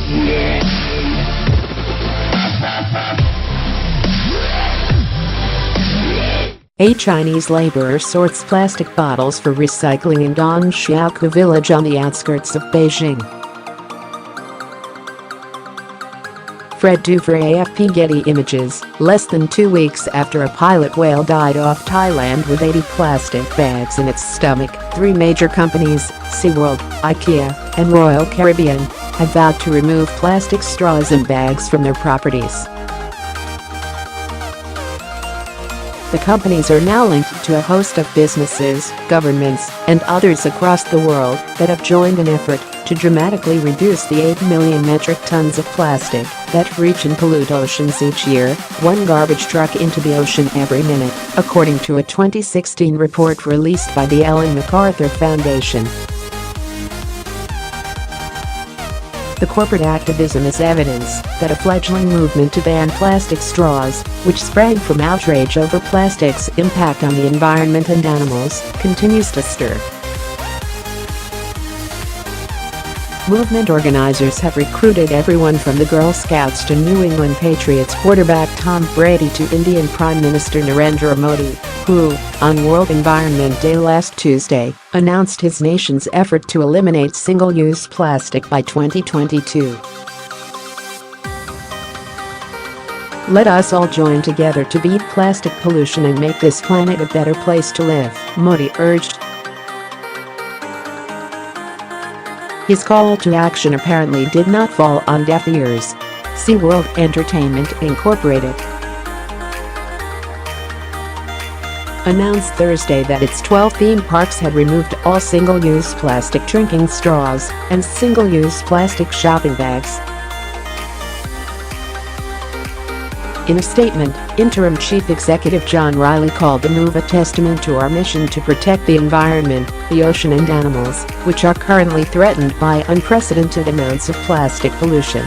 A Chinese laborer sorts plastic bottles for recycling in Dong Xiao Kou village on the outskirts of Beijing. Fred Dufour, AFP. Getty Images. Less than 2 weeks after a pilot whale died off Thailand with 80 plastic bags in its stomach, 3 major companies, SeaWorld, Ikea, and Royal Caribbean, have vowed to remove plastic straws and bags from their properties. The companies are now linked to a host of businesses, governments, and others across the world that have joined an effort to dramatically reduce the 8 million metric tons of plastic that reach and pollute oceans each year, one garbage truck into the ocean every minute, according to a 2016 report released by the Ellen MacArthur Foundation. The corporate activism is evidence that a fledgling movement to ban plastic straws, which sprang from outrage over plastic's impact on the environment and animals, continues to stir. Movement organizers have recruited everyone from the Girl Scouts to New England Patriots quarterback Tom Brady to Indian Prime Minister Narendra Modi, who, on World Environment Day last Tuesday, announced his nation's effort to eliminate single-use plastic by 2022. Let us all join together to beat plastic pollution and make this planet a better place to live, Modi urged. His call to action apparently did not fall on deaf ears. SeaWorld Entertainment Inc. announced Thursday that its 12 theme parks had removed all single-use plastic drinking straws and single-use plastic shopping bags. In a statement, Interim Chief Executive John Reilly called the move a testament to our mission to protect the environment, the ocean and animals, which are currently threatened by unprecedented amounts of plastic pollution.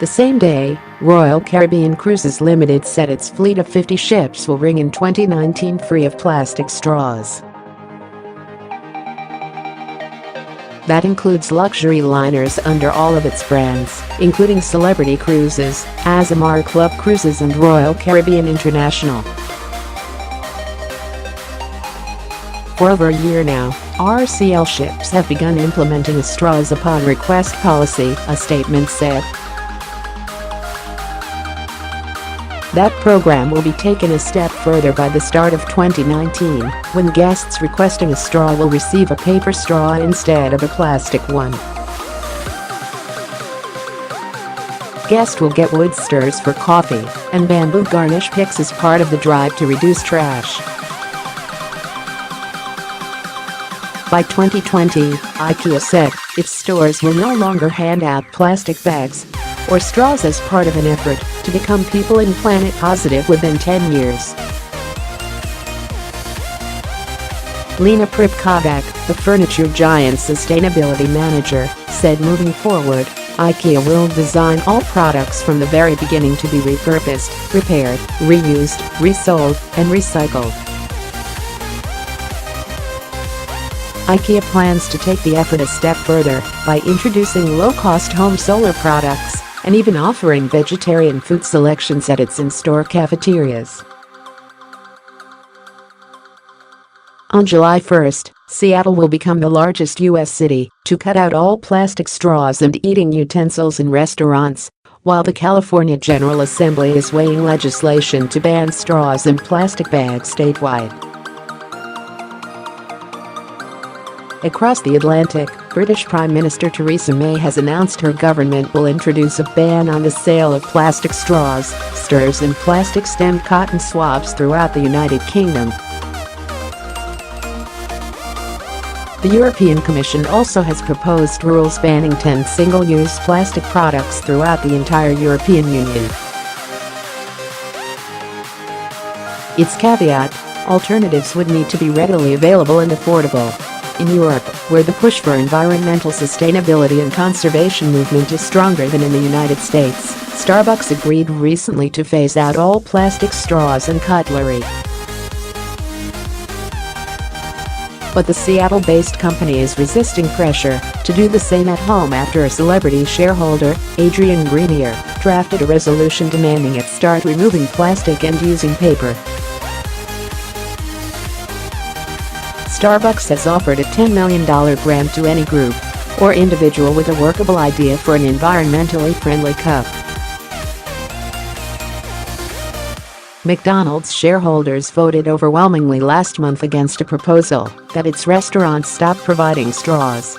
The same day, Royal Caribbean Cruises Ltd said its fleet of 50 ships will ring in 2019 free of plastic straws. That includes luxury liners under all of its brands, including Celebrity Cruises, Azamara Club Cruises and Royal Caribbean International. For over a year now, RCL ships have begun implementing a straws upon request policy, a statement said. That program will be taken a step further by the start of 2019, when guests requesting a straw will receive a paper straw instead of a plastic one. Guests will get wood stirs for coffee and bamboo garnish picks as part of the drive to reduce trash. By 2020, IKEA said its stores will no longer hand out plastic bags or straws as part of an effort to become people and planet positive within 10 years. Lena Pripp-Kovac, the furniture giant's sustainability manager, said moving forward, IKEA will design all products from the very beginning to be repurposed, repaired, reused, resold, and recycled. IKEA plans to take the effort a step further by introducing low-cost home solar products and even offering vegetarian food selections at its in-store cafeterias. On July 1, Seattle will become the largest U.S. city to cut out all plastic straws and eating utensils in restaurants, while the California General Assembly is weighing legislation to ban straws and plastic bags statewide. Across the Atlantic, British Prime Minister Theresa May has announced her government will introduce a ban on the sale of plastic straws, stirs and plastic-stemmed cotton swabs throughout the United Kingdom. The European Commission also has proposed rules banning 10 single-use plastic products throughout the entire European Union. Its caveat: alternatives would need to be readily available and affordable. In Europe, where the push for environmental sustainability and conservation movement is stronger than in the United States, Starbucks agreed recently to phase out all plastic straws and cutlery. But the Seattle-based company is resisting pressure to do the same at home after a celebrity shareholder, Adrian Grenier, drafted a resolution demanding it start removing plastic and using paper. Starbucks has offered a $10 million grant to any group or individual with a workable idea for an environmentally friendly cup. McDonald's shareholders voted overwhelmingly last month against a proposal that its restaurants stop providing straws.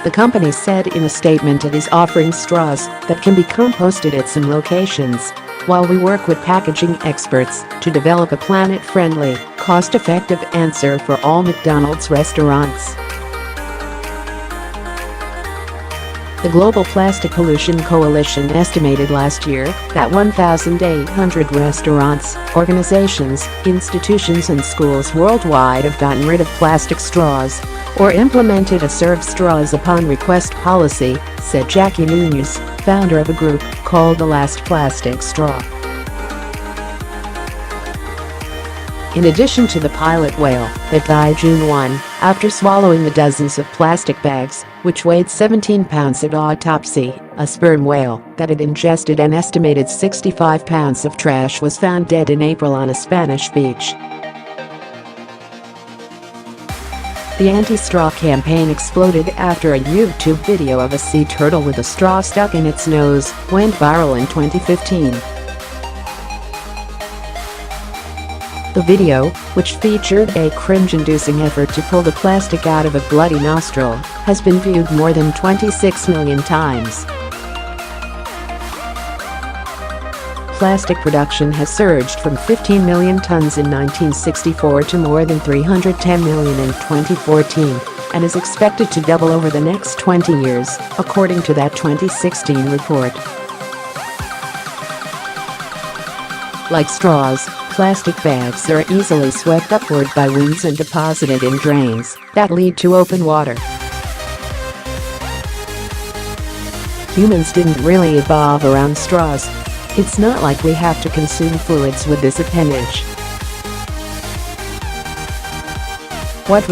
The company said in a statement it is offering straws that can be composted at some locations, while we work with packaging experts to develop a planet-friendly, cost-effective answer for all McDonald's restaurants. The Global Plastic Pollution Coalition estimated last year that 1,800 restaurants, organizations, institutions and schools worldwide have gotten rid of plastic straws or implemented a serve straws upon request policy, said Jackie Nunez, founder of a group called The Last Plastic Straw. In addition to the pilot whale that died June 1 after swallowing the dozens of plastic bags, which weighed 17 pounds at autopsy, a sperm whale that had ingested an estimated 65 pounds of trash was found dead in April on a Spanish beach. The anti-straw campaign exploded after a YouTube video of a sea turtle with a straw stuck in its nose went viral in 2015. The video, which featured a cringe-inducing effort to pull the plastic out of a bloody nostril, has been viewed more than 26 million times. Plastic production has surged from 15 million tons in 1964 to more than 310 million in 2014, and is expected to double over the next 20 years, according to that 2016 report. Like straws, plastic bags are easily swept upward by winds and deposited in drains that lead to open water. Humans didn't really evolve around straws. It's not like we have to consume fluids with this appendage. What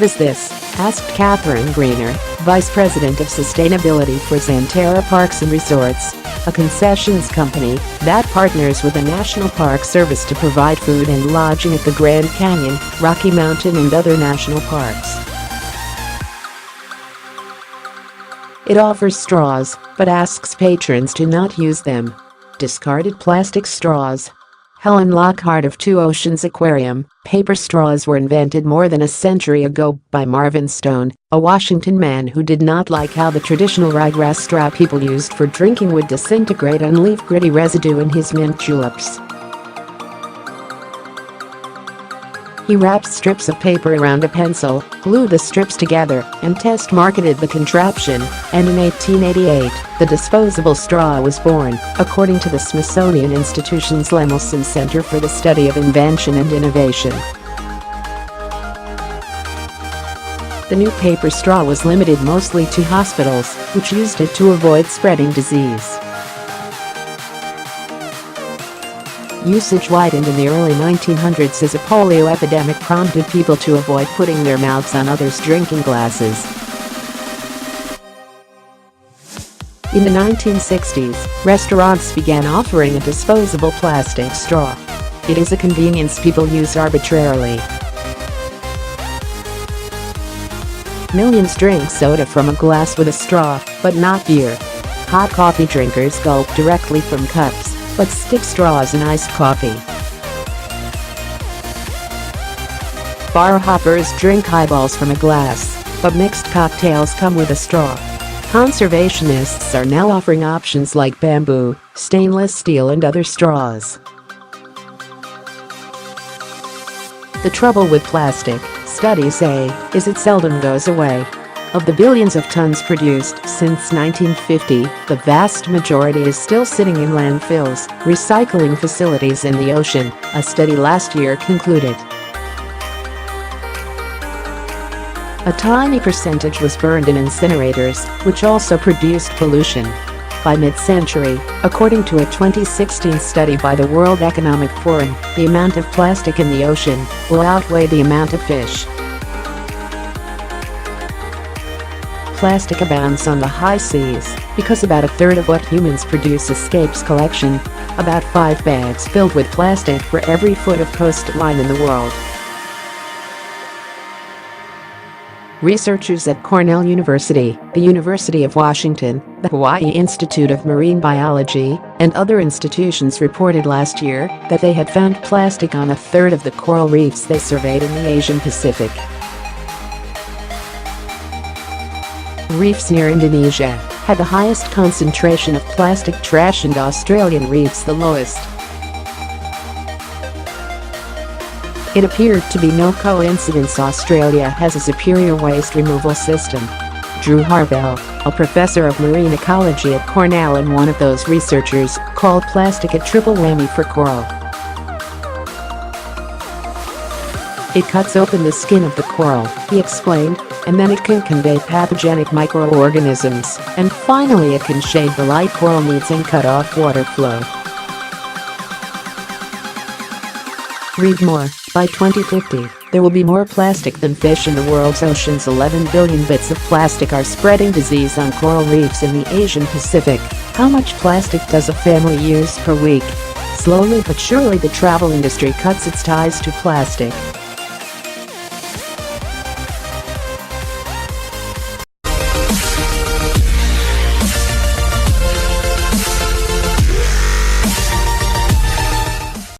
is this? Asked Catherine Greener, Vice President of Sustainability for Xanterra Parks and Resorts, a concessions company that partners with the National Park Service to provide food and lodging at the Grand Canyon, Rocky Mountain and other national parks. It offers straws, but asks patrons to not use them. Discarded plastic straws. Ellen Lockhart of Two Oceans Aquarium. Paper straws were invented more than a century ago by Marvin Stone, a Washington man who did not like how the traditional ryegrass straw people used for drinking would disintegrate and leave gritty residue in his mint juleps. He wrapped strips of paper around a pencil, glued the strips together, and test-marketed the contraption, and in 1888, the disposable straw was born, according to the Smithsonian Institution's Lemelson Center for the Study of Invention and Innovation. The new paper straw was limited mostly to hospitals, which used it to avoid spreading disease. Usage widened in the early 1900s as a polio epidemic prompted people to avoid putting their mouths on others' drinking glasses. In the 1960s, restaurants began offering a disposable plastic straw. It is a convenience people use arbitrarily. Millions drink soda from a glass with a straw, but not beer. Hot coffee drinkers gulp directly from cups, but stick straws in iced coffee. Bar hoppers drink highballs from a glass, but mixed cocktails come with a straw. Conservationists are now offering options like bamboo, stainless steel and other straws. The trouble with plastic, studies say, is it seldom goes away. Of the billions of tons produced since 1950, the vast majority is still sitting in landfills, recycling facilities in the ocean, a study last year concluded. A tiny percentage was burned in incinerators, which also produced pollution. By mid-century, according to a 2016 study by the World Economic Forum, the amount of plastic in the ocean will outweigh the amount of fish. Plastic abounds on the high seas because about a third of what humans produce escapes collection, about 5 bags filled with plastic for every foot of coastline in the world. Researchers at Cornell University, the University of Washington, the Hawaii Institute of Marine Biology, and other institutions reported last year that they had found plastic on a third of the coral reefs they surveyed in the Asian Pacific. Reefs near Indonesia had the highest concentration of plastic trash and Australian reefs the lowest. It appeared to be no coincidence Australia has a superior waste removal system. Drew Harvell, a professor of marine ecology at Cornell and one of those researchers, called plastic a triple whammy for coral. It cuts open the skin of the coral, he explained, and then it can convey pathogenic microorganisms, and finally it can shade the light coral needs and cut off water flow. Read more. By 2050, there will be more plastic than fish in the world's oceans. 11 billion bits of plastic are spreading disease on coral reefs in the Asian Pacific. How much plastic does a family use per week? Slowly but surely the travel industry cuts its ties to plastic.